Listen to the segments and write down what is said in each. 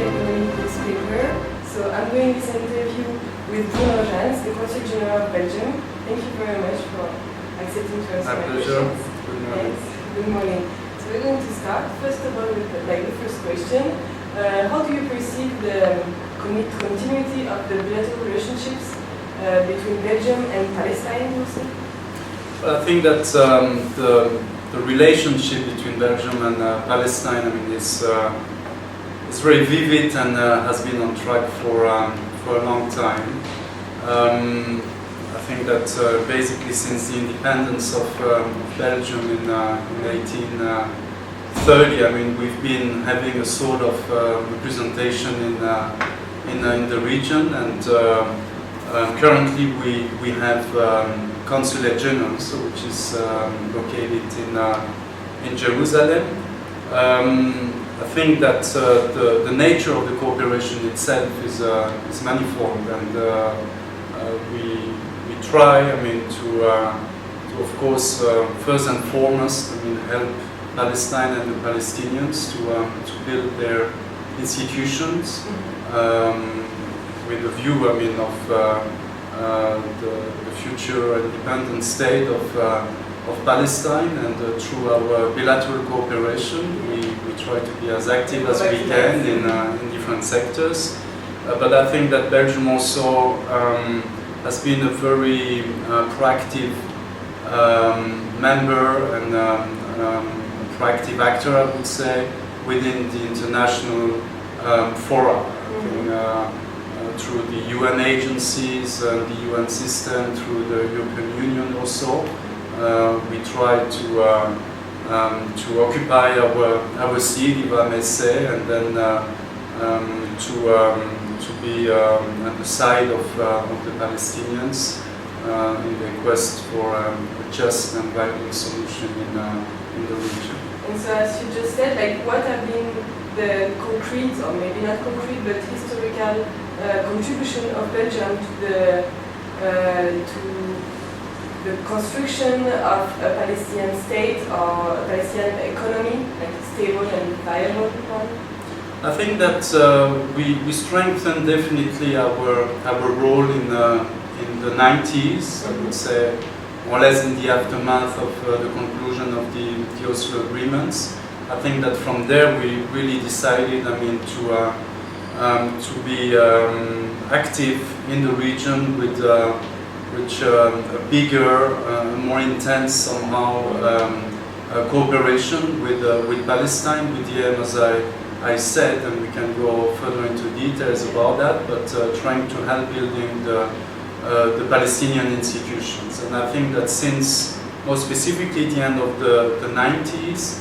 economic speaker. So I'm doing this interview with Bruno Jans, the Consul General of Belgium. Thank you very much for accepting to answer my questions. Good morning. Yes. Good morning. So we're going to start first of all with the first question. How do you perceive the continuity of the bilateral relationships between Belgium and Palestine, also? Well, I think that the relationship between Belgium and Palestine, I mean, is very vivid and has been on track for a long time. I think that basically since the independence of Belgium in 1830, I mean, we've been having a sort of representation in the region, and currently we have Consulate General, which is located in Jerusalem. I think that the nature of the cooperation itself is manifold, and we try, I mean, to of course first and foremost, I mean, help Palestine and the Palestinians to build their institutions with a view, I mean, of the future independent state of Palestine, and through our bilateral cooperation, we try to be as active as we can in different sectors. But I think that Belgium also has been a very proactive member and proactive actor, I would say, within the international fora. Through the UN agencies and the UN system, through the European Union also, we try to occupy our seat, if I may say, and then to be at the side of the Palestinians in the quest for a just and viable solution in the region. And so, as you just said, like, what have been the concrete, or maybe not concrete, but historical contribution of Belgium to the construction of a Palestinian state or a Palestinian economy, like a stable and viable one? I think that we strengthened definitely our role in the 90s, I would say, more or less in the aftermath of the conclusion of the Oslo agreements. I think that from there we really decided, I mean, to be active in the region with a bigger, more intense somehow cooperation with Palestine, with the aim, as I said, and we can go further into details about that, but trying to help building the Palestinian institutions. And I think that since, more specifically, the end of the 90s,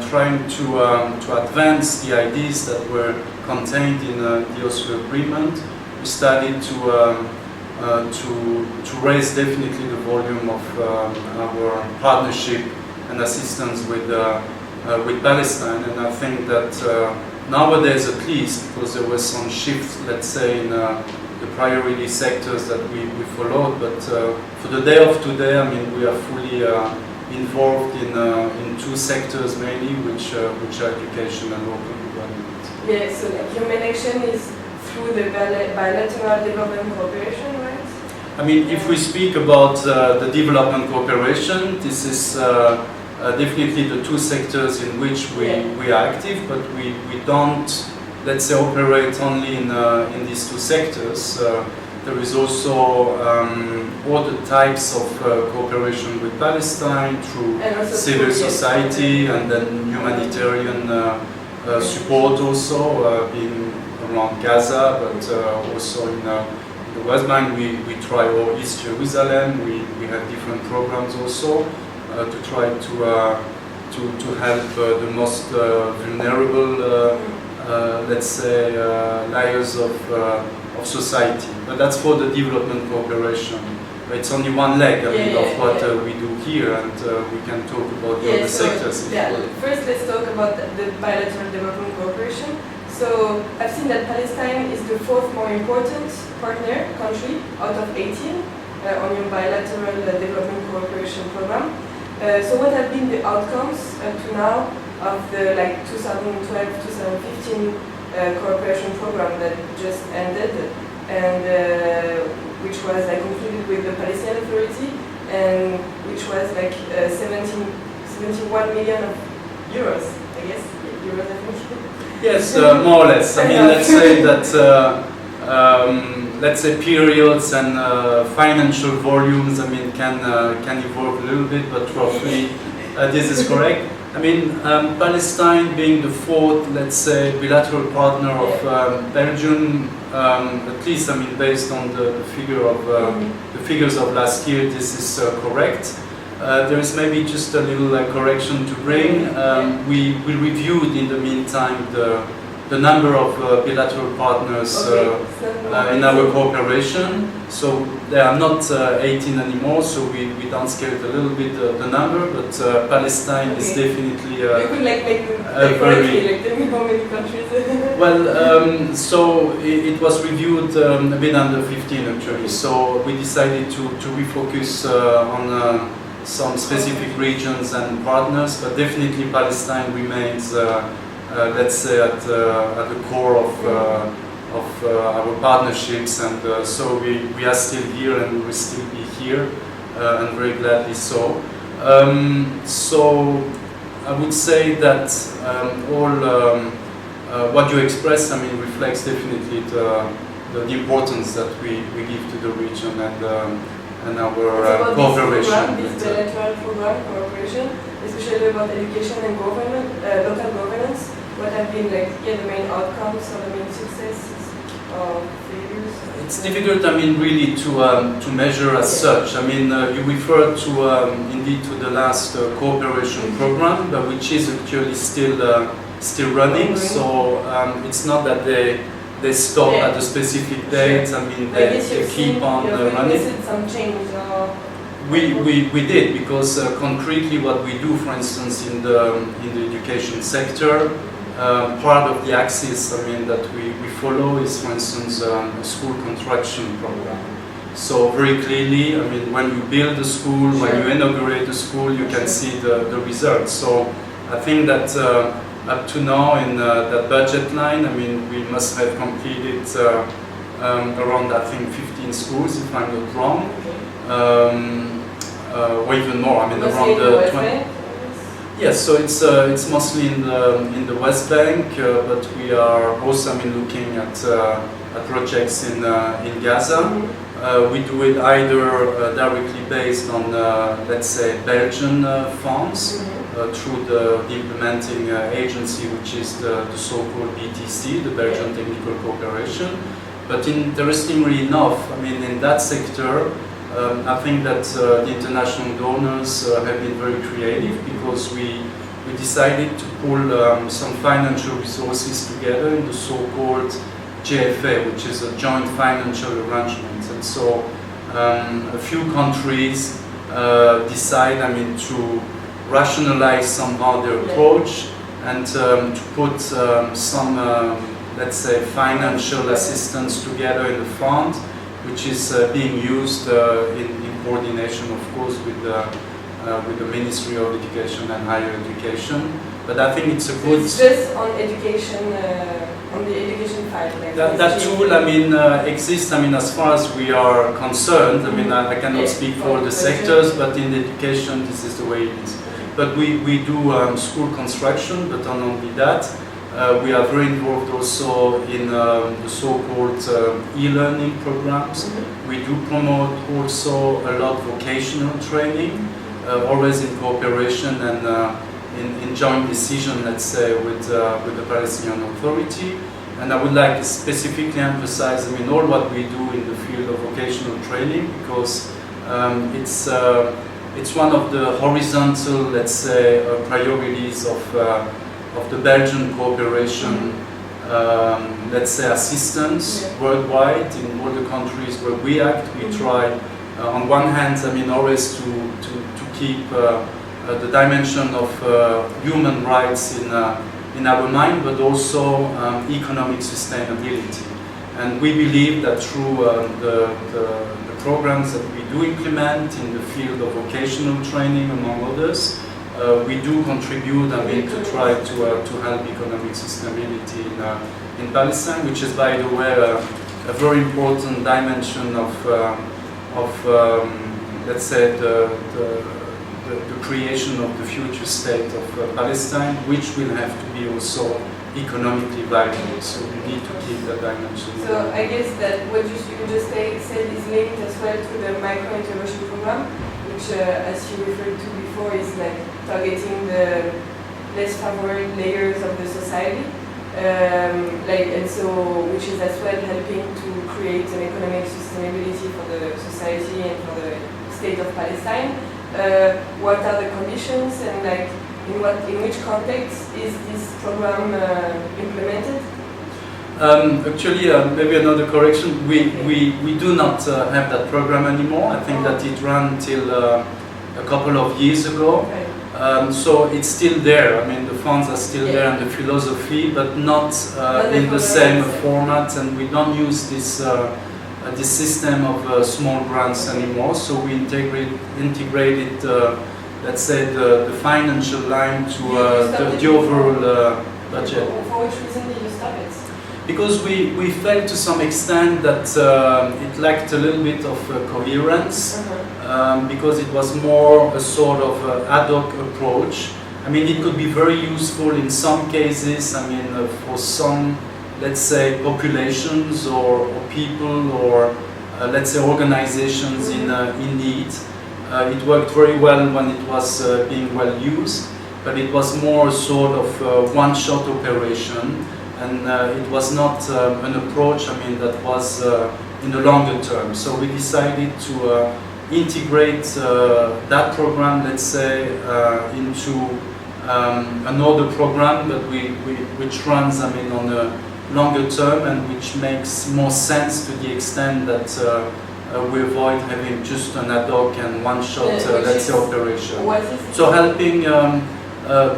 trying to advance the ideas that were contained in the Oslo agreement, we started to raise definitely the volume of our partnership and assistance with Palestine. And I think that nowadays, at least, because there was some shift, let's say, in the priority sectors that we followed, but for the day of today, I mean, we are fully involved in two sectors mainly, which are education and local development. Yeah, so like your main action is through the bilateral development cooperation, right? I mean, if we speak about the development cooperation, this is definitely the two sectors in which we are active, but we don't, let's say, operate only in these two sectors. There is also other types of cooperation with Palestine through civil society and then humanitarian support also, being around Gaza, but also in the West Bank. We try, or East Jerusalem, we have different programs also to try to help the most vulnerable, let's say, layers of society. But that's for the development cooperation. It's only one leg, I mean, of what we do here, and we can talk about the other sectors. First, let's talk about the bilateral development cooperation. So I've seen that Palestine is the fourth more important partner country out of 18 on your bilateral development cooperation program. So what have been the outcomes up to now of the 2012-2015 cooperation program that just ended, and which was like concluded with the Palestinian Authority, and which was like 71 million of euros, I guess. Euros, I think. Yes, more or less. I mean, let's say that let's say periods and financial volumes, I mean, can evolve a little bit, but roughly this is correct. I mean, Palestine being the fourth, let's say, bilateral partner of Belgium, at least, I mean, based on the figures of last year, this is correct. There is maybe just a little correction to bring. We reviewed in the meantime the number of bilateral partners in our cooperation. So they are not 18 anymore, so we downscaled a little bit the number, but Palestine is definitely you could make very... tell me how many countries? Well, so it was reviewed a bit under 15 actually, so we decided to refocus on some specific regions and partners, but definitely Palestine remains, let's say, at the core of our partnerships, and so we are still here and we will still be here, and very gladly so. So I would say that all what you express, I mean, reflects definitely the importance that we give to the region and our cooperation. This bilateral program cooperation, especially about education and government, local governance. What have been like the main outcomes or the main successes or failures? It's difficult, I mean, really to measure as such. I mean, you referred to indeed to the last cooperation program, but which is actually still running. So it's not that they stop at a specific date. I mean, they keep on running. Some change or we did, because concretely what we do, for instance, in the education sector, part of the axis, I mean, that we follow is, for instance, a school construction program. So very clearly, I mean, when you build a school, when you inaugurate a school, you can see the results. So I think that up to now in that budget line, I mean, we must have completed around, I think, 15 schools, if I'm not wrong, or even more. I mean, around the 20. Yes, so it's mostly in the West Bank, but we are also, I mean, looking at projects in Gaza. We do it either directly based on, let's say, Belgian funds through the implementing agency, which is the so-called BTC, the Belgian Technical Cooperation. But interestingly enough, I mean, in that sector, I think that the international donors have been very creative, because we decided to pull some financial resources together in the so-called JFA, which is a joint financial arrangement. And so a few countries decide, I mean, to rationalize somehow their approach and to put some, let's say, financial assistance together in the fund, which is being used in coordination, of course, with the Ministry of Education and Higher Education. But I think it's a good... It's just on education, on the education side. Like that tool, I mean, exists, I mean, as far as we are concerned. I mean, I cannot speak for the sectors, but in education, this is the way it is. But we do school construction, but not only that. We are very involved also in the so-called e-learning programs. We do promote also a lot of vocational training, always in cooperation and in joint decision, let's say, with the Palestinian Authority. And I would like to specifically emphasize, I mean, all what we do in the field of vocational training, because it's one of the horizontal, let's say, priorities of the Belgian cooperation, let's say, assistance worldwide in all the countries where we act. We try, on one hand, I mean, always to keep the dimension of human rights in our mind, but also economic sustainability. And we believe that through the programs that we do implement in the field of vocational training, among others, we do contribute, I mean, to try to help economic sustainability in Palestine, which is, by the way, a very important dimension of let's say, the creation of the future state of Palestine, which will have to be also economically viable. So we need to keep that dimension. So I guess that what you just said is linked as well to the micro-intervention program, which, as you referred to before, is like targeting the less favored layers of the society, and so which is as well helping to create an economic sustainability for the society and for the state of Palestine. What are the conditions, and like in which context is this program implemented? Actually, maybe another correction. We do not have that program anymore. I think that it ran till a couple of years ago. Okay. So it's still there. I mean, the funds are still there and the philosophy, but not in the same format. And we don't use this system of small grants anymore. So we integrated, let's say, the financial line to the overall budget. For which reason did you stop it? Because we felt to some extent that it lacked a little bit of coherence, because it was more a sort of ad hoc approach. I mean, it could be very useful in some cases, I mean, for some, let's say, populations or people or, let's say, organizations in need. It worked very well when it was being well used, but it was more a sort of one-shot operation. And it was not an approach, I mean, that was in the longer term. So we decided to integrate that program, let's say, into another program, but which runs, I mean, on a longer term and which makes more sense to the extent that we avoid having just an ad hoc and one-shot, let's say, operation. So helping.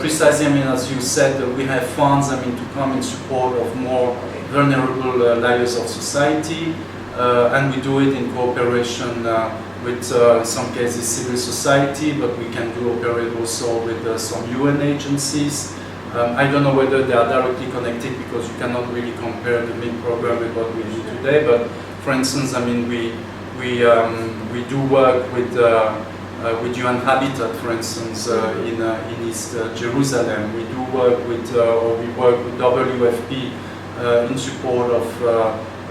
Precisely, I mean, as you said, we have funds, I mean, to come in support of more vulnerable layers of society, and we do it in cooperation with, in some cases, civil society, but we can operate also with some UN agencies. I don't know whether they are directly connected because you cannot really compare the MIG program with what we do today, but for instance, I mean, we do work with UN Habitat, for instance, in East Jerusalem. We do work with, or we work with WFP in support of,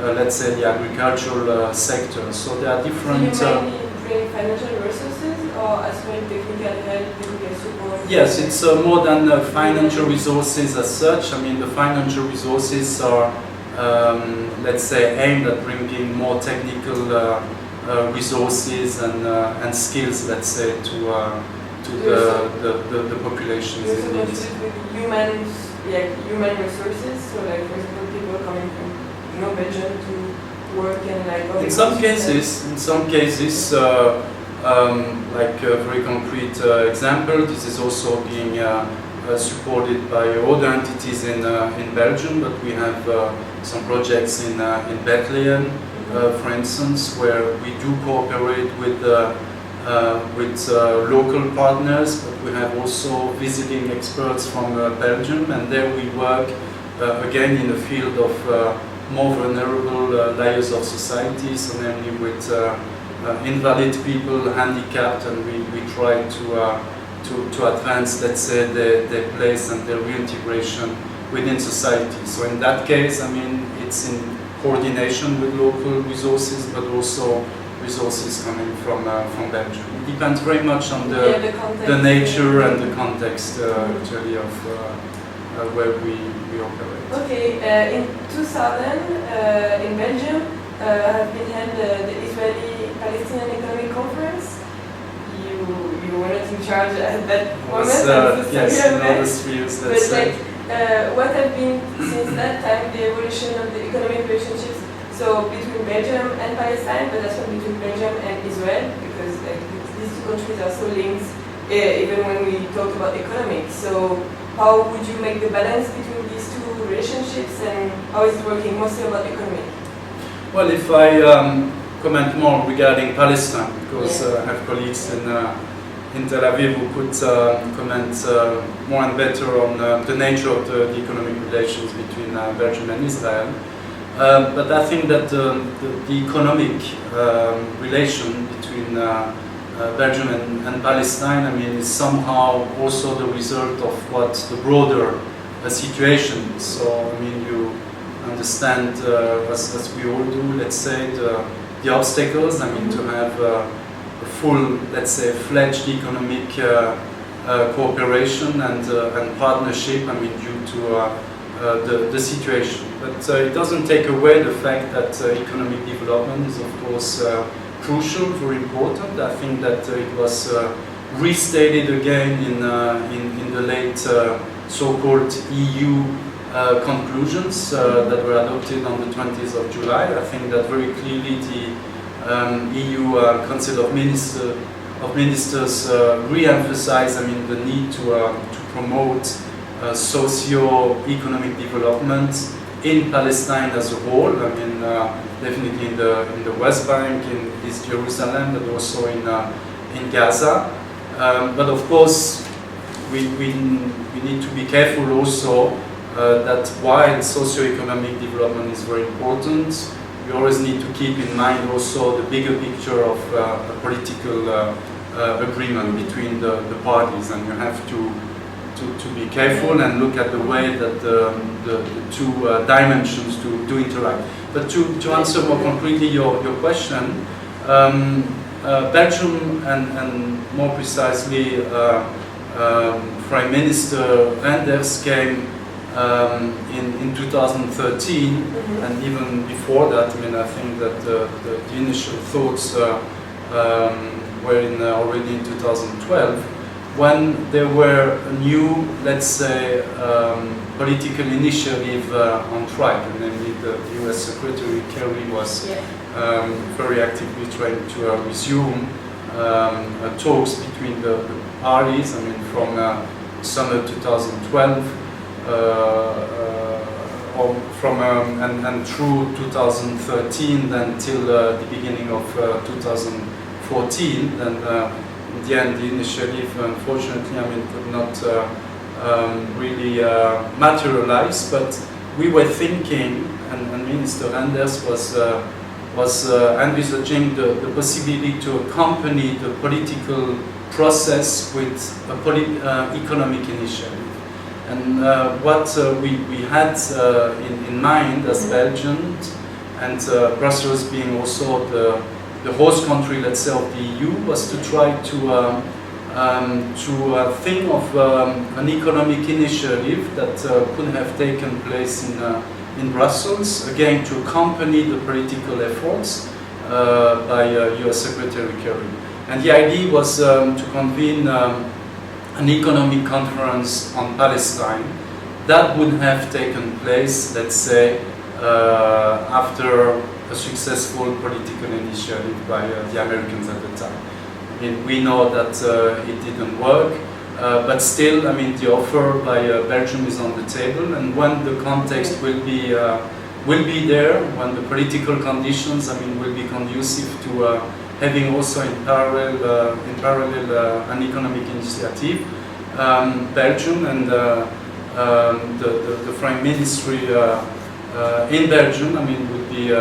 let's say, the agricultural sector. So there are different. So you mainly bring financial resources, or as well technical help, technical support? Yes, it's more than financial resources as such. I mean, the financial resources are, let's say, aimed at bringing more technical resources and skills, let's say, to the populations in need. With human resourses, so like for example, people coming from Belgium to work and like. In some cases, like a very concrete example, this is also being supported by other entities in Belgium, but we have some projects in Bethlehem. For instance, where we do cooperate with local partners, but we have also visiting experts from Belgium, and there we work again in the field of more vulnerable layers of society, so namely with invalid people, handicapped, and we try to advance, let's say, their place and their reintegration within society. So in that case, I mean, it's in coordination with local resources, but also resources coming from Belgium. It depends very much on the nature and the context, actually, of where we operate. Okay, in 2000, in Belgium, have been held the Israeli-Palestinian Economic Conference. You were not in charge at that moment. Yes, in other spheres, let's say. What have been since that time the evolution of the economic relationships? So between Belgium and Palestine, but also between Belgium and Israel, because like these two countries are so linked, even when we talk about economics. So how would you make the balance between these two relationships, and how is it working mostly about economic? Well, if I comment more regarding Palestine, because I have colleagues in Tel Aviv who could comment more and better on the nature of the economic relations between Belgium and Israel. But I think that the economic relation between Belgium and Palestine, I mean, is somehow also the result of what the broader situation is. So, I mean, you understand, as we all do, let's say, the obstacles, I mean, to have a full, let's say, fledged economic cooperation and partnership, I mean, due to the situation. But it doesn't take away the fact that economic development is, of course, crucial, very important. I think that it was restated again in the late so-called EU conclusions that were adopted on the 20th of July. I think that very clearly the EU Council of Ministers re-emphasized, I mean, the need to promote socio-economic development in Palestine as a whole. I mean, definitely in the West Bank, in East Jerusalem, but also in Gaza. But of course, we need to be careful also that while socio-economic development is very important, we always need to keep in mind also the bigger picture of a political agreement between the parties, and you have to be careful and look at the way that the two dimensions do interact. But to answer more concretely your question, Belgium and more precisely Prime Minister Renders came in 2013, and even before that. I mean, I think that the initial thoughts were already in 2012, when there were a new, let's say, political initiative on track, and namely the US Secretary Kerry was very actively trying to resume talks between the parties. I mean, from summer 2012 and through 2013, then till the beginning of 2014. Then in the end, the initiative, unfortunately, I mean, could not really materialize. But we were thinking, and Minister Renders was envisaging the possibility to accompany the political process with a economic initiative. And what we had in mind as Belgians, and Brussels being also the host country, let's say, of the EU, was to try to think of an economic initiative that could have taken place in Brussels, again to accompany the political efforts by US Secretary Kerry. And the idea was to convene an economic conference on Palestine that would have taken place, let's say, after a successful political initiative by the Americans at the time. I mean, we know that it didn't work, but still, I mean, the offer by Belgium is on the table, and when the context will be there, when the political conditions, I mean, will be conducive to having also in parallel an economic initiative, Belgium and the Foreign Ministry in Belgium, I mean, would be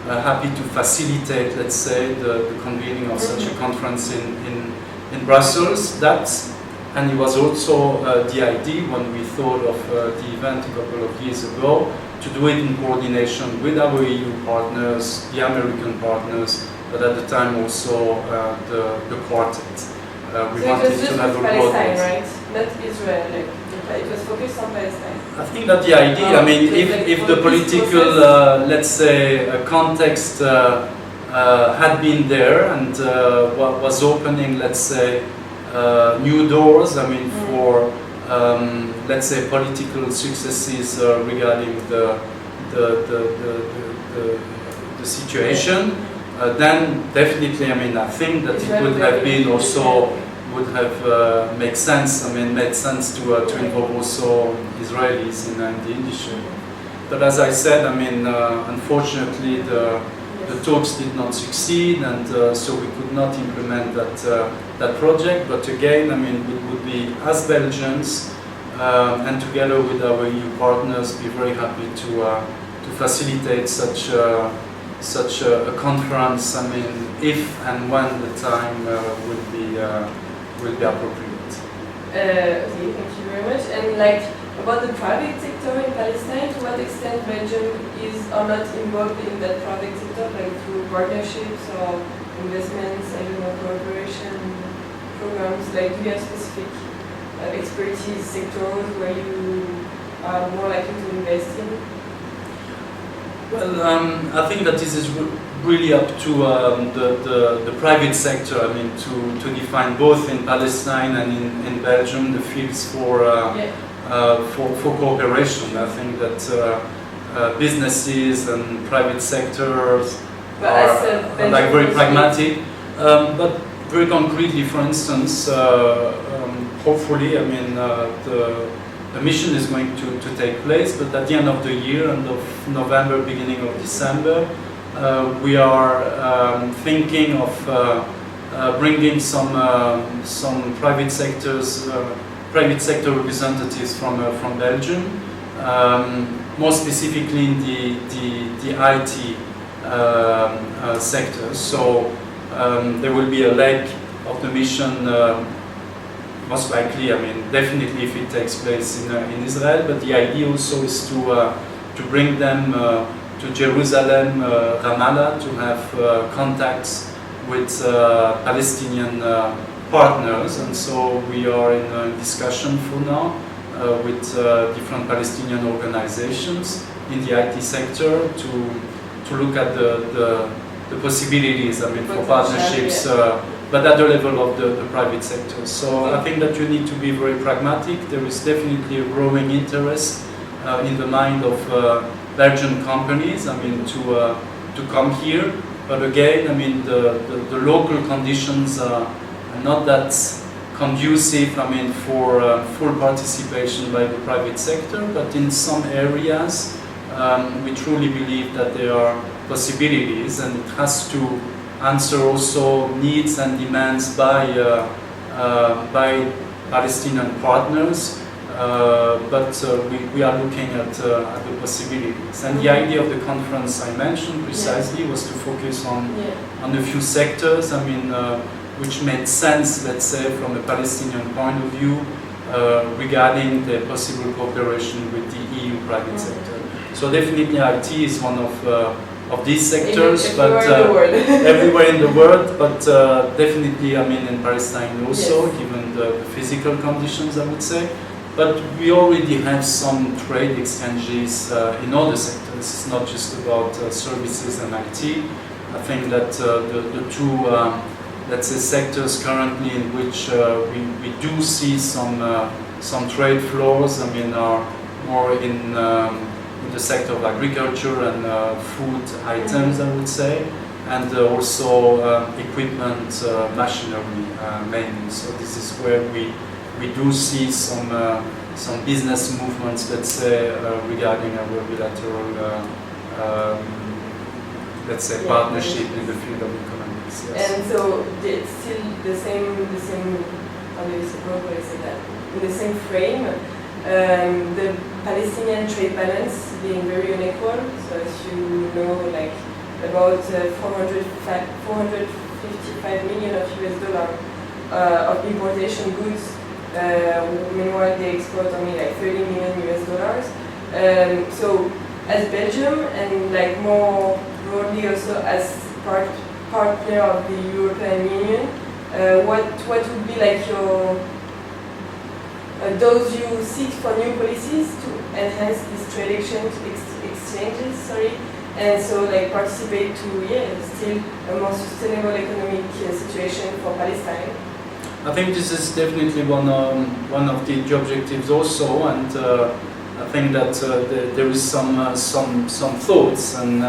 happy to facilitate, let's say, the convening of such a conference in Brussels. And it was also the idea when we thought of the event a couple of years ago, to do it in coordination with our EU partners, the American partners, but at the time also the quartet. We so wanted it was just to have a Palestine, right? Not Israel. Like, it was focused on Palestine. I think that the idea, I mean, if the political, let's say, context had been there and was opening, let's say, new doors, I mean, for, let's say, political successes regarding the situation, then definitely, I mean, I think that it would have been also, would have made sense to involve also Israelis in the initiative. But as I said, I mean, unfortunately, the talks did not succeed, and so we could not implement that project. But again, I mean, we would be, as Belgians, and together with our EU partners, be very happy to facilitate such a conference. I mean, if and when the time will be appropriate. Okay, thank you very much. And like about the private sector in Palestine, to what extent Belgium is or not involved in that private sector, like through partnerships or investments, I don't know, cooperation programs? Like, do you have specific expertise sectors where you are more likely to invest in? Well, I think that this is really up to the private sector. I mean, to define both in Palestine and in Belgium the fields for cooperation. I think that businesses and private sectors are like very pragmatic, but very concretely. For instance, hopefully, I mean, the mission is going to take place, but at the end of the year, end of November, beginning of December, we are thinking of bringing some private sector representatives from Belgium, more specifically in the IT sector. So there will be a leg of the mission. Most likely, I mean, definitely if it takes place in Israel, but the idea also is to bring them to Jerusalem, Ramallah, to have contacts with Palestinian partners, and so we are in discussion for now with different Palestinian organizations in the IT sector to look at the possibilities, I mean, for partnerships. But at the level of the private sector. So I think that you need to be very pragmatic. There is definitely a growing interest in the mind of Belgian companies, I mean, to come here. But again, I mean, the local conditions are not that conducive, I mean, for full participation by the private sector. But in some areas, we truly believe that there are possibilities, and it has to answer also needs and demands by Palestinian partners, but we are looking at the possibilities. And the idea of the conference I mentioned precisely was to focus on a few sectors, I mean, which made sense, let's say, from a Palestinian point of view, regarding the possible cooperation with the EU private sector. So definitely IT is one of these sectors, but everywhere in the world, but definitely, I mean, in Palestine also, given the physical conditions, I would say. But we already have some trade exchanges in other sectors. It's not just about services and IT. I think that the two, let's say, sectors currently in which we do see some trade flows, I mean, are more in the sector of agriculture and food items, I would say, and also equipment, machinery mainly. So this is where we do see some business movements, let's say, regarding our bilateral, let's say, partnership in the field of economics. Yes. And so it's still the same. How do you say that? In the same frame. The Palestinian trade balance being very unequal, so as you know, like about 455 million of US dollar of importation goods, meanwhile they export only like 30 million US dollars. So as Belgium and like more broadly also as partner of the European Union, what would be like your those you seek for new policies to enhance these trade exchanges, and so like participate to still a more sustainable economic situation for Palestine? I think this is definitely one of the objectives also, and I think that there is some thoughts and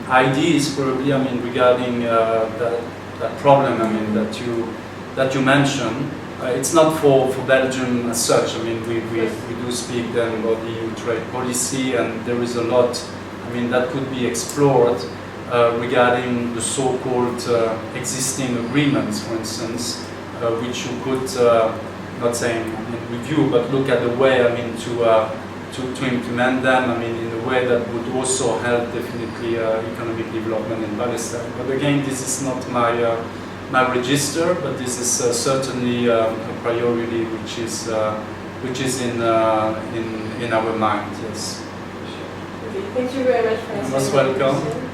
ideas probably, I mean, regarding that problem, I mean, that you mentioned. It's not for Belgium as such. I mean, we do speak then about the EU trade policy, and there is a lot, I mean, that could be explored regarding the so-called existing agreements, for instance, which you could, not saying review, but look at the way, to implement them, in a way that would also help definitely economic development in Palestine. But again, this is not my register, but this is certainly a priority which is in our mind. Yes. Okay, thank you very much for answering. Most welcome.